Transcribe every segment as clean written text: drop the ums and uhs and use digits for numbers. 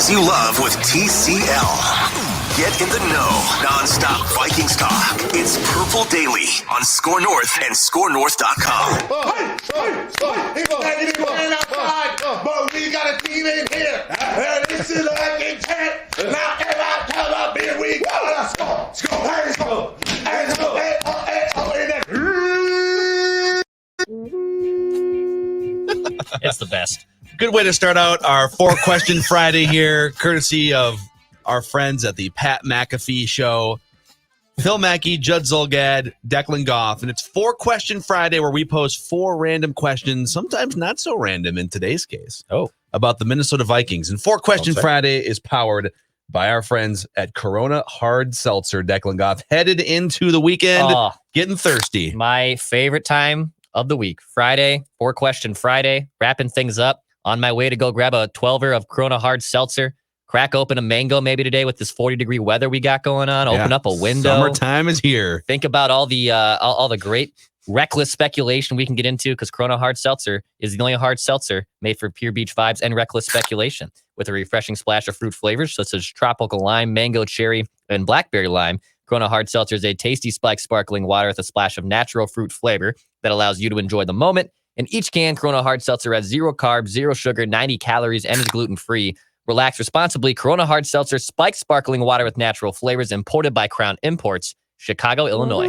things you love with TCL. Get in the know. Non-stop Vikings talk. It's Purple Daily on Score North and ScoreNorth.com. But we got a team in here. And this is like a chant. Now everybody come up here. We go. Let's go. Let's go. Let's go. It's the best. Good way to start out our 4-Question Friday here, courtesy of our friends at the Pat McAfee Show. Phil Mackey, Judd Zulgad, Declan Goff. And it's 4-Question Friday where we pose 4 random questions, sometimes not so random in today's case, about the Minnesota Vikings. And 4-Question Friday is powered by our friends at Corona Hard Seltzer. Declan Goff headed into the weekend, getting thirsty. My favorite time of the week. Friday, 4-Question Friday, wrapping things up. On my way to go grab a 12er of Corona Hard Seltzer. Crack open a mango maybe today with this 40-degree weather we got going on. Open up a window. Summertime is here. Think about all the great reckless speculation we can get into because Corona Hard Seltzer is the only hard seltzer made for pure beach vibes and reckless speculation. With a refreshing splash of fruit flavors such as tropical lime, mango, cherry, and blackberry lime, Corona Hard Seltzer is a tasty spiked sparkling water with a splash of natural fruit flavor that allows you to enjoy the moment. In each can, Corona Hard Seltzer has 0 carbs, 0 sugar, 90 calories, and is gluten-free. Relax responsibly. Corona Hard Seltzer, spiked sparkling water with natural flavors, imported by Crown Imports, Chicago, Illinois.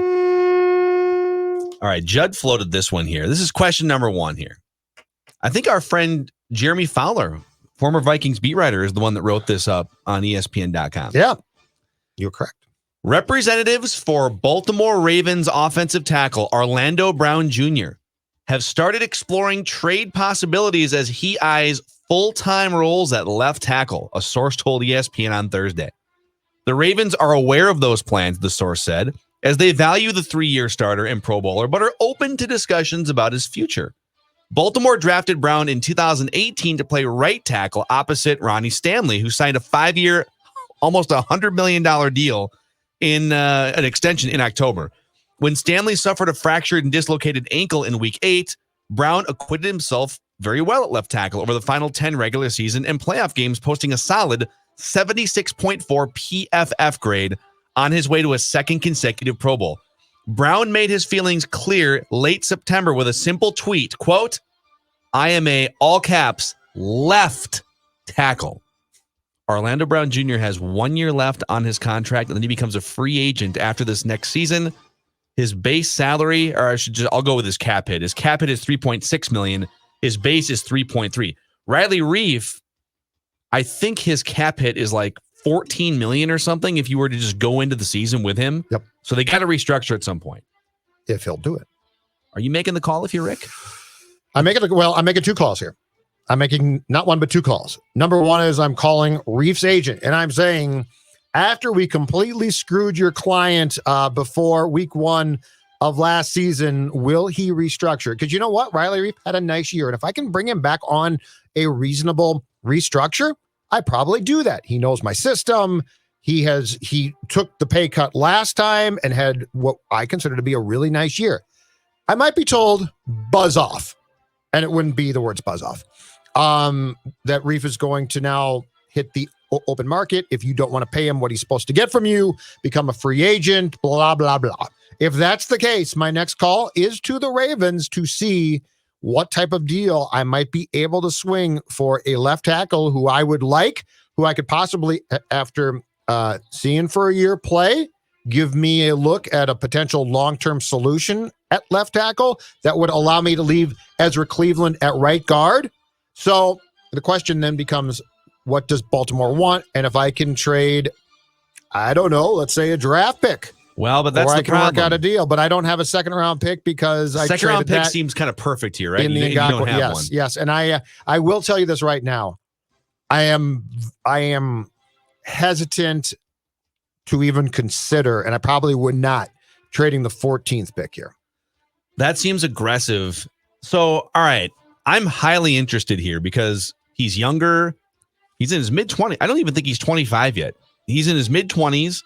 All right, Judd floated this one here. This is question number 1 here. I think our friend Jeremy Fowler, former Vikings beat writer, is the one that wrote this up on ESPN.com. Yeah, you're correct. Representatives for Baltimore Ravens offensive tackle Orlando Brown Jr. have started exploring trade possibilities as he eyes full-time roles at left tackle, a source told ESPN on Thursday. The Ravens are aware of those plans, the source said, as they value the 3-year starter and Pro Bowler, but are open to discussions about his future. Baltimore drafted Brown in 2018 to play right tackle opposite Ronnie Stanley, who signed a 5-year, almost $100 million deal in an extension in October. When Stanley suffered a fractured and dislocated ankle in Week 8, Brown acquitted himself very well at left tackle over the final 10 regular season and playoff games, posting a solid 76.4 PFF grade on his way to a second consecutive Pro Bowl. Brown made his feelings clear late September with a simple tweet, quote, "I am a, all caps, left tackle." Orlando Brown Jr. has 1 year left on his contract, and then he becomes a free agent after this next season. His base salary, or I'll go with his cap hit. His cap hit is $3.6 million. His base is $3.3. Riley Reef, I think his cap hit is like $14 million or something if you were to just go into the season with him. Yep. So they got to restructure at some point. If he'll do it. Are you making the call if you're Rick? I'm making 2 calls here. I'm making not 1, but 2 calls. Number 1 is I'm calling Reef's agent, and I'm saying, after we completely screwed your client before week 1 of last season, will he restructure? Because you know what? Riley Reef had a nice year. And if I can bring him back on a reasonable restructure, I probably do that. He knows my system. He took the pay cut last time and had what I consider to be a really nice year. I might be told buzz off, and it wouldn't be the words buzz off. That Reef is going to now hit the open market. If you don't want to pay him what he's supposed to get from you, become a free agent, blah, blah, blah. If that's the case, my next call is to the Ravens to see what type of deal I might be able to swing for a left tackle who I would like, who I could possibly, after seeing for a year play, give me a look at a potential long-term solution at left tackle that would allow me to leave Ezra Cleveland at right guard. So the question then becomes, what does Baltimore want? And if I can trade, I don't know, let's say a draft pick. Well, but that's or the I can problem. work out a deal, but I don't have a second-round pick because I second round traded pick that seems kind of perfect here, right? in the You don't have yes, one. yes. And I will tell you this right now. I am hesitant to even consider, and I probably would not, trading the 14th pick here. That seems aggressive. So, all right, I'm highly interested here because he's younger. He's in his mid-20s. I don't even think he's 25 yet. He's in his mid-20s.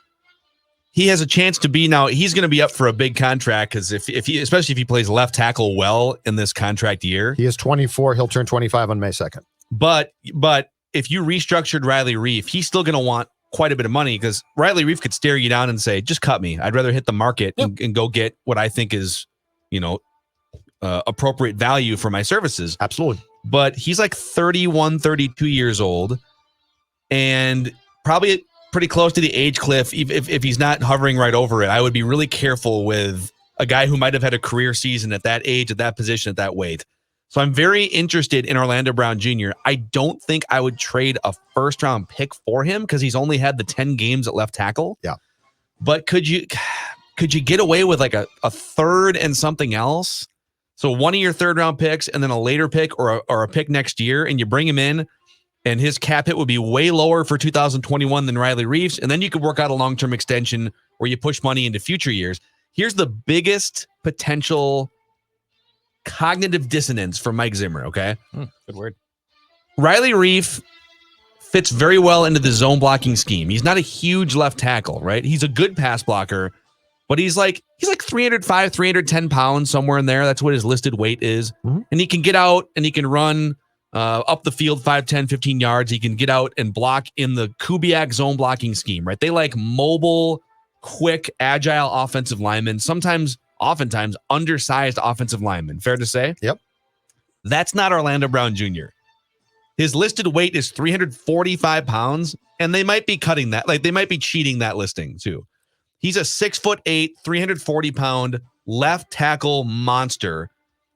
He has a chance to be now. He's going to be up for a big contract because if he, especially if he plays left tackle well in this contract year. He is 24. He'll turn 25 on May 2nd. But if you restructured Riley Reef, he's still going to want quite a bit of money because Riley Reef could stare you down and say, just cut me. I'd rather hit the market and go get what I think is, appropriate value for my services. Absolutely. But he's like 31, 32 years old and probably pretty close to the age cliff. If he's not hovering right over it, I would be really careful with a guy who might have had a career season at that age, at that position, at that weight. So I'm very interested in Orlando Brown Jr. I don't think I would trade a first-round pick for him because he's only had the 10 games at left tackle. Yeah. But could you get away with like a third and something else? So one of your third-round picks and then a later pick or a pick next year, and you bring him in, and his cap hit would be way lower for 2021 than Riley Reef's, and then you could work out a long-term extension where you push money into future years. Here's the biggest potential cognitive dissonance for Mike Zimmer, okay? Good word. Riley Reef fits very well into the zone blocking scheme. He's not a huge left tackle, right? He's a good pass blocker, but he's like 305, 310 pounds, somewhere in there. That's what his listed weight is. Mm-hmm. And he can get out and he can run up the field 5, 10, 15 yards. He can get out and block in the Kubiak zone blocking scheme, right? They like mobile, quick, agile offensive linemen, oftentimes undersized offensive linemen. Fair to say? Yep. That's not Orlando Brown Jr. His listed weight is 345 pounds, and they might be cutting that. Like, they might be cheating that listing, too. He's a 6'8", 340-pound left tackle monster,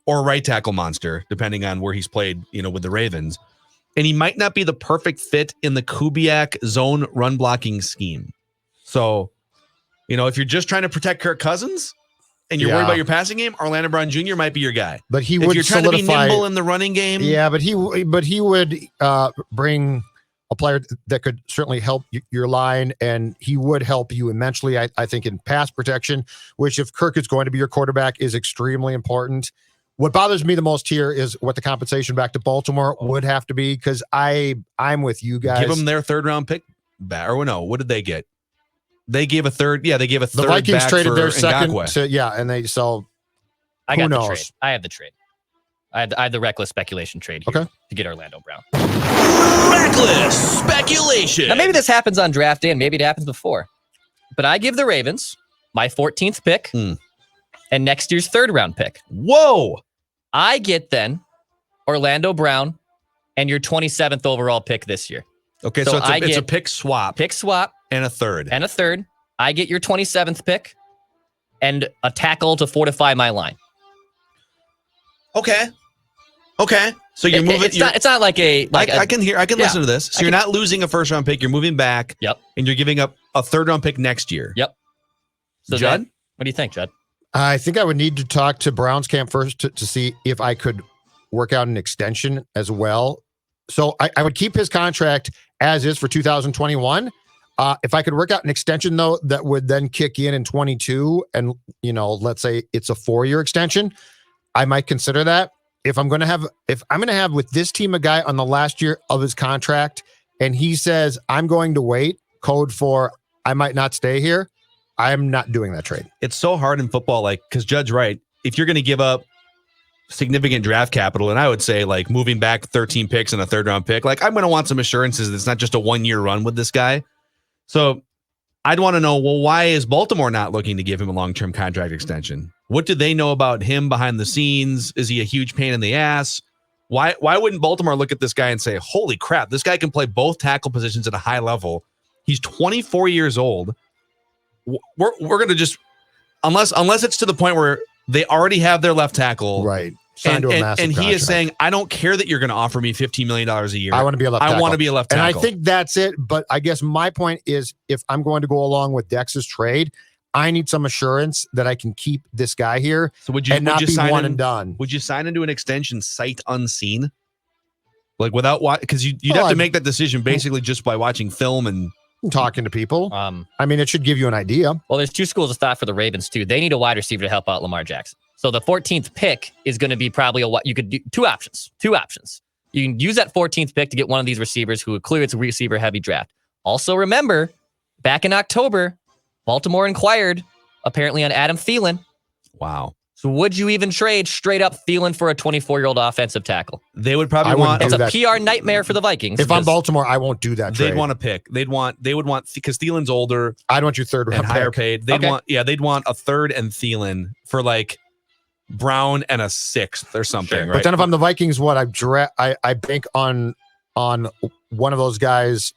or right tackle monster, depending on where he's played, with the Ravens. And he might not be the perfect fit in the Kubiak zone run blocking scheme. So, if you're just trying to protect Kirk Cousins and you're worried about your passing game, Orlando Brown Jr. might be your guy. But if you're trying to be nimble in the running game. Yeah, but he would bring a player that could certainly help your line, and he would help you immensely, I think, in pass protection, which if Kirk is going to be your quarterback is extremely important. What bothers me the most here is what the compensation back to Baltimore would have to be, because I'm with you guys. Give them their third-round pick back. Or no, what did they get? They gave a third. Yeah, they gave a third. The Vikings back traded for their second. Ngakwe. And they sell. I got the trade. I have the trade. I had the reckless speculation trade here to get Orlando Brown. Reckless speculation. Now, maybe this happens on draft day, and maybe it happens before. But I give the Ravens my 14th pick and next year's third-round pick. Whoa! I get then Orlando Brown and your 27th overall pick this year. Okay, so it's a pick swap. Pick swap. And a third. I get your 27th pick and a tackle to fortify my line. Okay. So you're moving. It's not like I can listen to this. So you're not losing a first round pick. You're moving back. Yep. And you're giving up a third round pick next year. Yep. So Judd? What do you think, Judd? I think I would need to talk to Browns camp first to see if I could work out an extension as well. So I would keep his contract as is for 2021. If I could work out an extension, though, that would then kick in 22 and, let's say it's a 4-year extension, I might consider that. If I'm going to have with this team a guy on the last year of his contract and he says, I'm going to wait, code for I might not stay here, I'm not doing that trade. It's so hard in football, because Judd's right. If you're going to give up significant draft capital, and I would say moving back 13 picks and a third round pick, I'm going to want some assurances that it's not just a 1-year run with this guy. So I'd want to know, why is Baltimore not looking to give him a long-term contract extension? What do they know about him behind the scenes? Is he a huge pain in the ass? Why wouldn't Baltimore look at this guy and say, holy crap, this guy can play both tackle positions at a high level. He's 24 years old. We're going to just, unless it's to the point where they already have their left tackle. Right. And he is saying, I don't care that you're going to offer me $15 million a year. I want to be a left tackle. I want to be a left tackle. And I think that's it. But I guess my point is, if I'm going to go along with Dex's trade, I need some assurance that I can keep this guy here. So would you not be sign one and done? Would you sign into an extension sight unseen? Without what? Because you'd have to make that decision basically just by watching film and talking to people. It should give you an idea. Well, there's two schools of thought for the Ravens, too. They need a wide receiver to help out Lamar Jackson. So the 14th pick is going to be probably you could do two options. You can use that 14th pick to get one of these receivers who would clear its receiver heavy draft. Also, remember, back in October, Baltimore inquired apparently on Adam Thielen. Wow. So would you even trade straight up Thielen for a 24-year-old offensive tackle? They would probably I wouldn't want. do It's a that. PR nightmare for the Vikings. If I'm Baltimore, I won't do that trade. They'd want to pick. They would want because Thielen's older I'd want your third and round higher pick. paid. They'd Okay. want a third and Thielen for like Brown and a sixth or something. Sure. Right? But then if I'm the Vikings, what I bank on one of those guys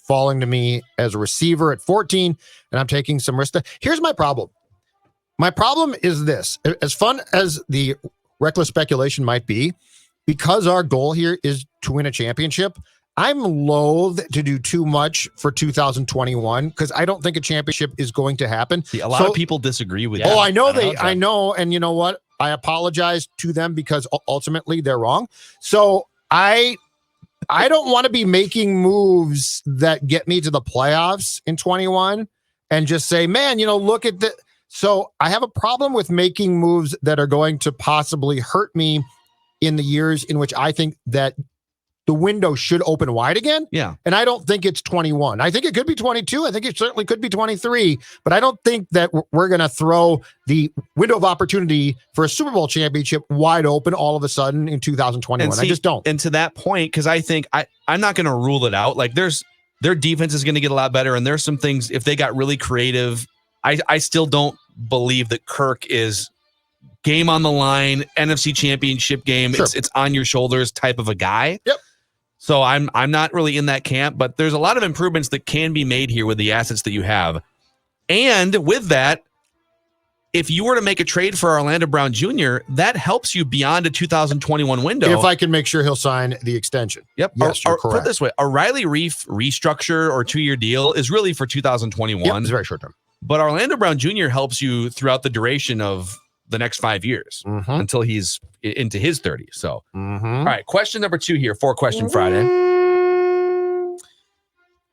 falling to me as a receiver at 14, and I'm taking some risk. Here's my problem. My problem is this: as fun as the reckless speculation might be, because our goal here is to win a championship, I'm loath to do too much for 2021 because I don't think a championship is going to happen. See, a lot of people disagree with Yeah. you. Oh, I know I I know, and you know what? I apologize to them because ultimately they're wrong. So I don't want to be making moves that get me to the playoffs in 21 and just say, man, look at the. So I have a problem with making moves that are going to possibly hurt me in the years in which I think that the window should open wide again. Yeah. And I don't think it's 21. I think it could be 22. I think it certainly could be 23, but I don't think that we're going to throw the window of opportunity for a Super Bowl championship wide open all of a sudden in 2021. I just don't. And to that point, because I think I'm not going to rule it out. Like their defense is going to get a lot better. And there's some things, if they got really creative, I still don't believe that Kirk is game on the line, NFC championship game. Sure. It's on your shoulders type of a guy. Yep. So I'm not really in that camp, but there's a lot of improvements that can be made here with the assets that you have. And with that, if you were to make a trade for Orlando Brown Jr., that helps you beyond a 2021 window. If I can make sure he'll sign the extension. Yep. Yes, you're Put it correct. this way, a Riley Reef restructure or 2-year deal is really for 2021. Yep, it's very short term. But Orlando Brown Jr. helps you throughout the duration of the next 5 years Mm-hmm. until he's into his 30s. So, Mm-hmm. all right, question number 2 here, 4-question Friday.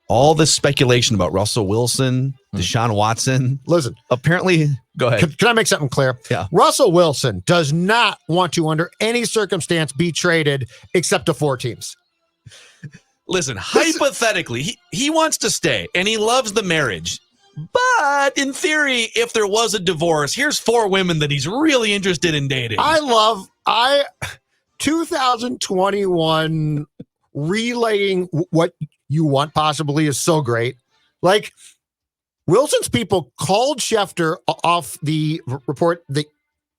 All this speculation about Russell Wilson, Deshaun Watson. Listen, Apparently, go ahead. can I make something clear? Yeah. Russell Wilson does not want to, under any circumstance, be traded except to 4 teams. Listen, hypothetically, he wants to stay and he loves the marriage. But in theory, if there was a divorce, here's 4 women that he's really interested in dating. 2021 relaying what you want possibly is so great. Like, Wilson's people called Schefter off the report that,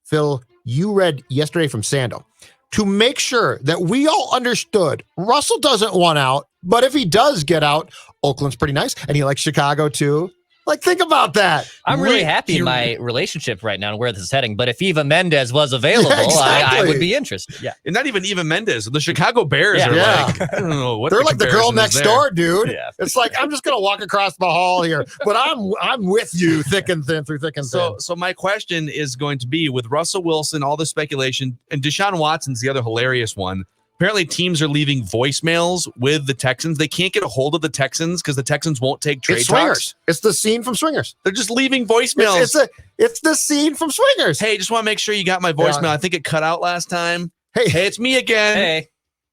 Phil, you read yesterday from Sando to make sure that we all understood Russell doesn't want out, but if he does get out, Oakland's pretty nice, and he likes Chicago too. Like, think about that. I'm really happy in my relationship right now and where this is heading. But if Eva Mendes was available, Yeah, exactly. I would be interested. Yeah. And not even Mendes. The Chicago Bears Yeah. are Yeah. like, I don't know what They're like the girl comparison next is there. door, dude. Yeah. It's like, I'm just gonna walk across the hall here, but I'm with you thick and thin through thick and thin. So my question is going to be, with Russell Wilson, all the speculation, and Deshaun Watson's the other hilarious one. Apparently, teams are leaving voicemails with the Texans. They can't get a hold of the Texans because the Texans won't take trade It's talks. Swingers. It's the scene from Swingers. They're just leaving voicemails. It's the scene from Swingers. Hey, just want to make sure you got my voicemail. Yeah. I think it cut out last time. Hey, Hey, it's me again. Hey.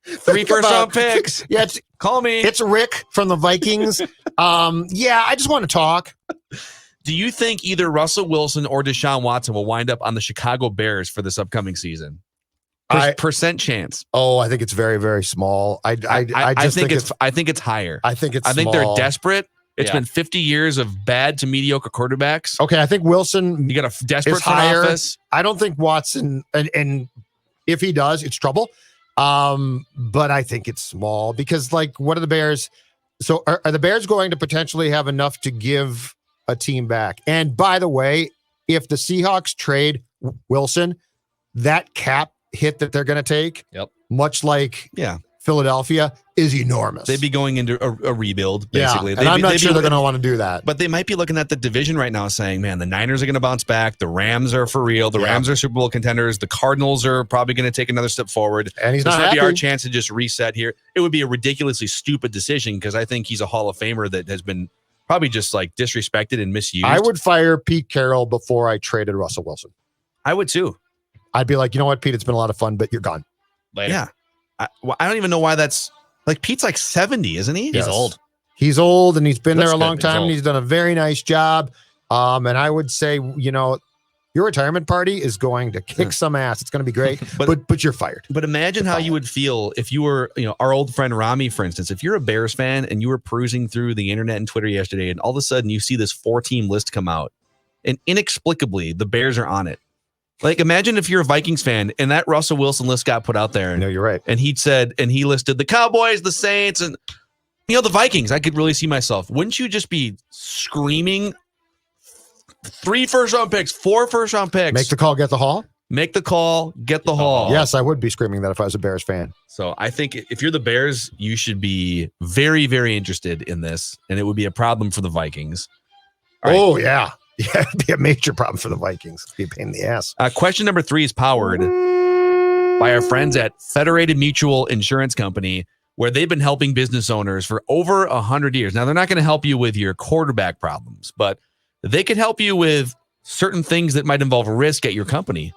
3 first-round picks. Yeah, Call me. it's Rick from the Vikings. Yeah, I just want to talk. Do you think either Russell Wilson or Deshaun Watson will wind up on the Chicago Bears for this upcoming season? Percent chance. Oh, I think it's very, very small. I just think it's I think it's higher. I think it's I think small. they're desperate. It's Yeah. been 50 years of bad to mediocre quarterbacks. Okay, I think Wilson You got a desperate is front higher. office. I don't think Watson, and if he does, it's trouble. But I think it's small because, like, what are the Bears? So are the Bears going to potentially have enough to give a team back? And by the way, if the Seahawks trade Wilson, that cap hit that they're going to take, Yep. much like Yeah. Philadelphia, is enormous. They'd be going into a rebuild, basically. Yeah, and I'm not sure they're going to want to do that. But they might be looking at the division right now saying, man, the Niners are going to bounce back. The Rams are for real. The Yeah. Rams are Super Bowl contenders. The Cardinals are probably going to take another step forward. And he's This not might be our happy. chance to just reset here. It would be a ridiculously stupid decision because I think he's a Hall of Famer that has been probably just like disrespected and misused. I would fire Pete Carroll before I traded Russell Wilson. I would too. I'd be like, you know what, Pete, it's been a lot of fun, but you're gone. Later. Yeah. I don't even know why that's like Pete's like 70, isn't he? He's Yes. old. He's old and he's been Looks there a good, long but he's time. And old. he's done a very nice job. And I would say, you know, Your retirement party is going to kick some ass. It's going to be great, but you're fired. But imagine how you would feel if you were, our old friend Rami, for instance, if you're a Bears fan and you were perusing through the internet and Twitter yesterday, and all of a sudden you see this 4-team list come out, and inexplicably the Bears are on it. Like, imagine if you're a Vikings fan and that Russell Wilson list got put out there. No, you're right. And he listed the Cowboys, the Saints, and the Vikings. I could really see myself. Wouldn't you just be screaming 3 first-round picks, 4 first-round picks? Make the call, get the haul? Make the call, get the haul. Yes, I would be screaming that if I was a Bears fan. So I think if you're the Bears, you should be very, very interested in this, and it would be a problem for the Vikings. All right. Oh, yeah. Yeah, it'd be a major problem for the Vikings. It'd be a pain in the ass. Question number 3 is powered by our friends at Federated Mutual Insurance Company, where they've been helping business owners for over 100 years. Now, they're not going to help you with your quarterback problems, but they can help you with certain things that might involve risk at your company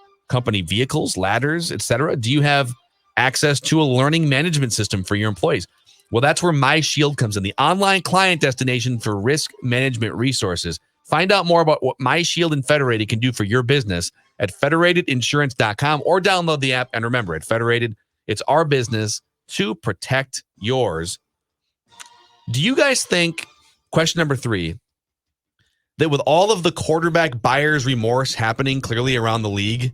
vehicles, ladders, etc. Do you have access to a learning management system for your employees? Well, that's where MyShield comes in, the online client destination for risk management resources. Find out more about what MyShield and Federated can do for your business at federatedinsurance.com or download the app. And remember, at Federated, it's our business to protect yours. Do you guys think, question number 3, that with all of the quarterback buyer's remorse happening clearly around the league,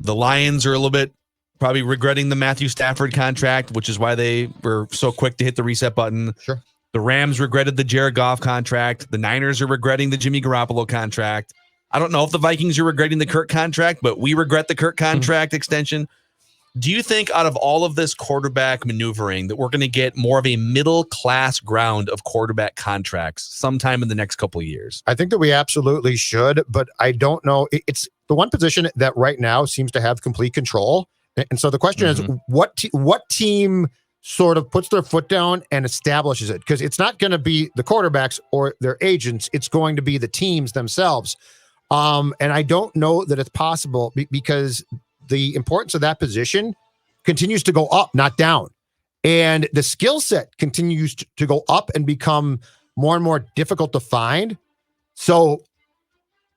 the Lions are a little bit probably regretting the Matthew Stafford contract, which is why they were so quick to hit the reset button. Sure. The Rams regretted the Jared Goff contract. The Niners are regretting the Jimmy Garoppolo contract. I don't know if the Vikings are regretting the Kirk contract, but we regret the Kirk contract extension. Do you think out of all of this quarterback maneuvering that we're going to get more of a middle-class ground of quarterback contracts sometime in the next couple of years? I think that we absolutely should, but I don't know. It's the one position that right now seems to have complete control. And so the question is, what team sort of puts their foot down and establishes it? Because it's not going to be the quarterbacks or their agents. It's going to be the teams themselves. And I don't know that it's possible because the importance of that position continues to go up, not down. And the skill set continues to go up and become more and more difficult to find. So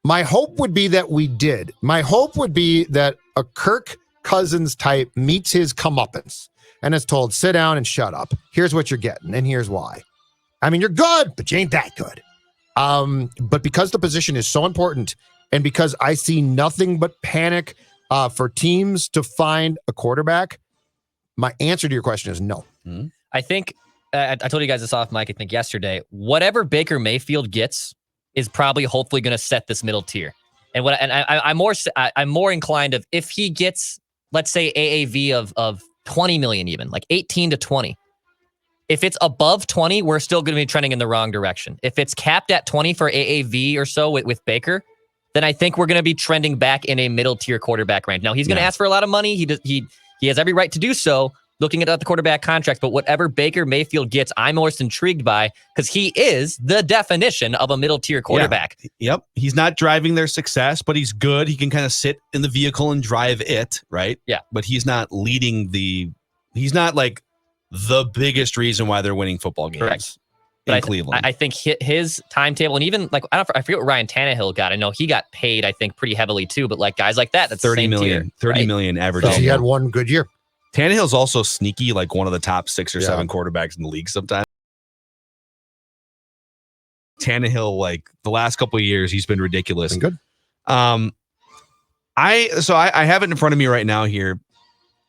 my hope would be that we did. My hope would be that a Kirk Cousins type meets his comeuppance and is told, sit down and shut up. Here's what you're getting, and here's why. I mean, you're good, but you ain't that good. But because the position is so important, and because I see nothing but panic for teams to find a quarterback, my answer to your question is no. I think, I told you guys this off mic, I think yesterday, whatever Baker Mayfield gets is probably hopefully going to set this middle tier. And I'm more inclined of if he gets, let's say, AAV of 20 million, even like 18 to 20. If it's above 20, we're still going to be trending in the wrong direction. If it's capped at 20 for AAV or so with Baker, then I think we're going to be trending back in a middle tier quarterback range. Now he's going to ask for a lot of money. He has every right to do so, looking at the quarterback contract. But whatever Baker Mayfield gets, I'm most intrigued by because he is the definition of a middle tier quarterback. Yeah. Yep. He's not driving their success, but he's good. He can kind of sit in the vehicle and drive it, right? Yeah. But he's not leading he's not like the biggest reason why they're winning football games. Correct. In Cleveland. I think his timetable, and even like I forget what Ryan Tannehill got. I know he got paid, I think, pretty heavily too. But like guys like that's 30 the same million, tier, 30 right? million average. So he had one good year. Tannehill's also sneaky, like one of the top 6 or 7 quarterbacks in the league sometimes. Tannehill, like the last couple of years, he's been ridiculous. Been good. I have it in front of me right now here.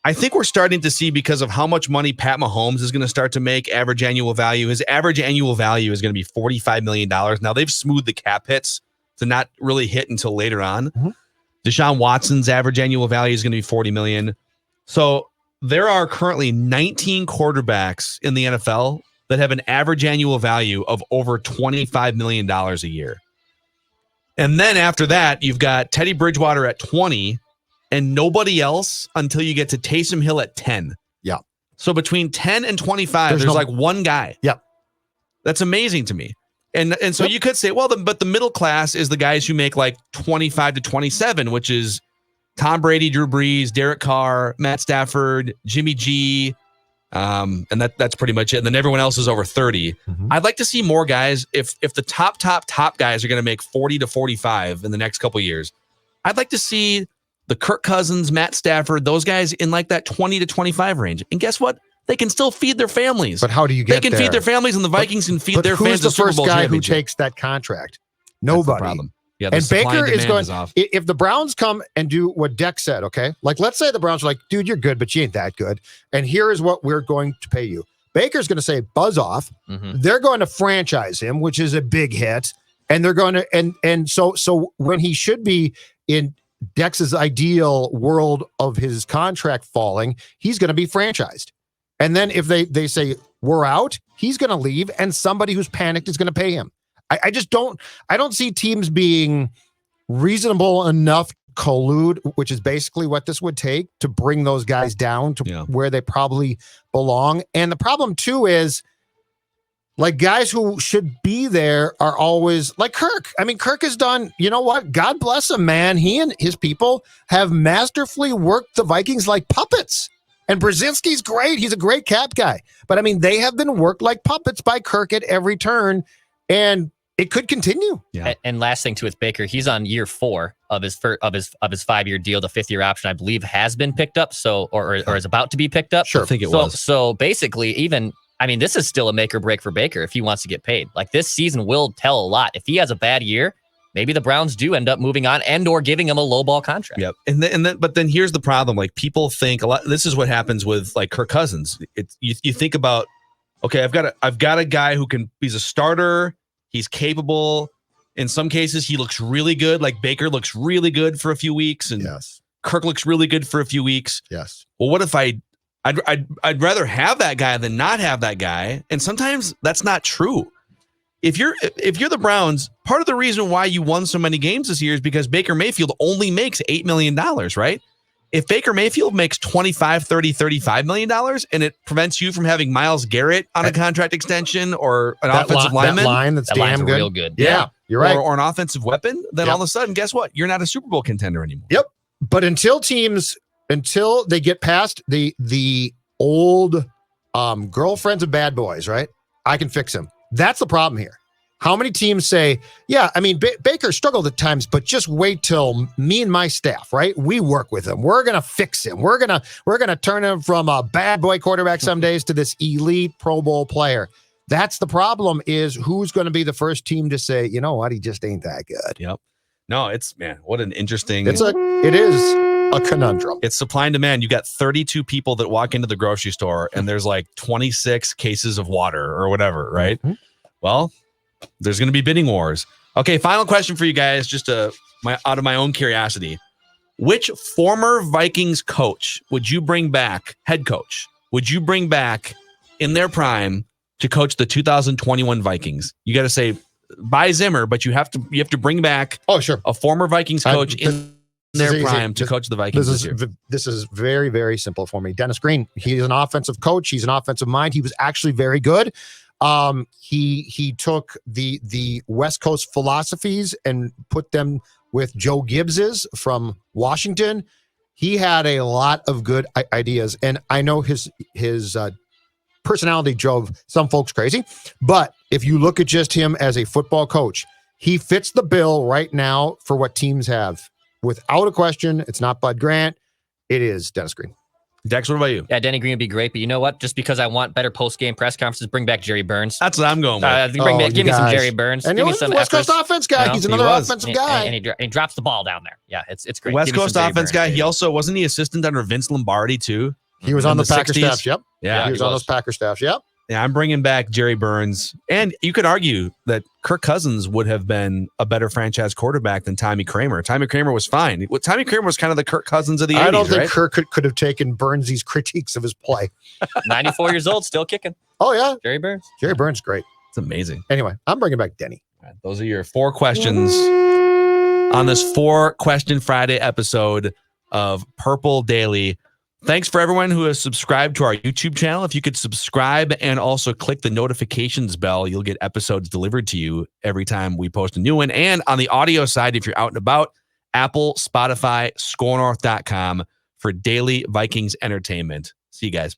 I think we're starting to see, because of how much money Pat Mahomes is going to start to make, average annual value. His average annual value is going to be $45 million. Now, they've smoothed the cap hits to not really hit until later on. Deshaun Watson's average annual value is going to be $40 million. So there are currently 19 quarterbacks in the NFL that have an average annual value of over $25 million a year. And then after that, you've got Teddy Bridgewater at 20 and nobody else until you get to Taysom Hill at 10. Yeah. So between 10 and 25, there's like one guy. Yeah. That's amazing to me. And so you could say, well, but the middle class is the guys who make like 25 to 27, which is Tom Brady, Drew Brees, Derek Carr, Matt Stafford, Jimmy G. And that's pretty much it. And then everyone else is over 30. I'd like to see more guys. If the top guys are going to make 40 to 45 in the next couple of years, I'd like to see the Kirk Cousins, Matt Stafford, those guys in like that 20 to 25 range. And guess what? They can still feed their families. But how do you get They can there? feed their families, and the Vikings can feed But their who's fans the a Super first Bowl guy who championship. takes that contract? That's the Nobody. problem. Yeah, the And supply Baker is demand going. off. If the Browns come and do what Deck said, okay, like let's say the Browns are like, dude, you're good, but you ain't that good, and here is what we're going to pay you. Baker's going to say, buzz off. Mhm. They're going to franchise him, which is a big hit, and they're going to and so when he should be in Dex's ideal world of his contract falling, he's going to be franchised. And then if they say we're out, he's going to leave, and somebody who's panicked is going to pay him. I just don't see teams being reasonable enough to collude, which is basically what this would take to bring those guys down to where they probably belong. And the problem too is like guys who should be there are always like Kirk. I mean, Kirk has done, you know what? God bless him, man. He and his people have masterfully worked the Vikings like puppets. And Brzezinski's great. He's a great cap guy. But I mean, they have been worked like puppets by Kirk at every turn. And it could continue. Yeah. And last thing too with Baker, he's on year 4 of his 5-year deal. The 5th-year option, I believe, has been picked up. So or is about to be picked up. Sure, I think it was. So basically, this is still a make or break for Baker if he wants to get paid. Like this season will tell a lot. If he has a bad year, maybe the Browns do end up moving on and or giving him a lowball contract. Yep. But then here's the problem. Like people think a lot. This is what happens with like Kirk Cousins. You think about, okay, I've got a guy who he's a starter. He's capable. In some cases, he looks really good. Like Baker looks really good for a few weeks, and Kirk looks really good for a few weeks. Yes. Well, what if I'd rather have that guy than not have that guy? And sometimes that's not true. If you're the Browns, part of the reason why you won so many games this year is because Baker Mayfield only makes $8 million, right? If Baker Mayfield makes $25, $30, $35 million and it prevents you from having Myles Garrett on a contract extension or an offensive lineman, that line that's damn good. Real good. Yeah, you're right. Or an offensive weapon, then all of a sudden, guess what? You're not a Super Bowl contender anymore. Yep. But until they get past the old girlfriends of bad boys, right? I can fix him. That's the problem here. How many teams say, yeah, I mean, Baker struggled at times, but just wait till me and my staff, right? We work with him. We're going to fix him. We're going to turn him from a bad boy quarterback some days to this elite Pro Bowl player. That's the problem, is who's going to be the first team to say, you know what, he just ain't that good. Yep. No, what an interesting. It is a conundrum. It's supply and demand. You got 32 people that walk into the grocery store and there's like 26 cases of water or whatever, right? Mm-hmm. Well, there's going to be bidding wars. Okay, final question for you guys, just out of my own curiosity. Which former Vikings coach would you bring back, head coach, would you bring back in their prime to coach the 2021 Vikings? You got to say by Zimmer, but you have to bring back a former Vikings coach in their prime to coach the Vikings this year. This is very, very simple for me. Dennis Green, he's an offensive coach. He's an offensive mind. He was actually very good. He took the West Coast philosophies and put them with Joe Gibbs's from Washington. He had a lot of good ideas, and I know his personality drove some folks crazy. But if you look at just him as a football coach, he fits the bill right now for what teams have. Without a question, it's not Bud Grant. It is Dennis Green. Dex, what about you? Yeah, Denny Green would be great, but you know what? Just because I want better post-game press conferences, bring back Jerry Burns. That's what I'm going with. Give me some Jerry Burns. And give me some West Coast offense guy. You know? He's another offensive guy. And he drops the ball down there. Yeah, it's great. West Coast offense guy. He also, wasn't he assistant under Vince Lombardi too? He was on the Packer staff. Yep. Yeah, he was on those Packer staffs. Yep. Yeah, I'm bringing back Jerry Burns. And you could argue that Kirk Cousins would have been a better franchise quarterback than Tommy Kramer. Tommy Kramer was fine. Tommy Kramer was kind of the Kirk Cousins of the 80s, I don't think right? Kirk could have taken Burns' critiques of his play. 94 years old, still kicking. Oh, yeah. Jerry Burns. Jerry Burns, great. It's amazing. Anyway, I'm bringing back Denny. All right, those are your 4 questions on this 4-question Friday episode of Purple Daily. Thanks for everyone who has subscribed to our YouTube channel. If you could subscribe and also click the notifications bell, you'll get episodes delivered to you every time we post a new one. And on the audio side, if you're out and about, Apple, Spotify, scorenorth.com for daily Vikings entertainment. See you guys.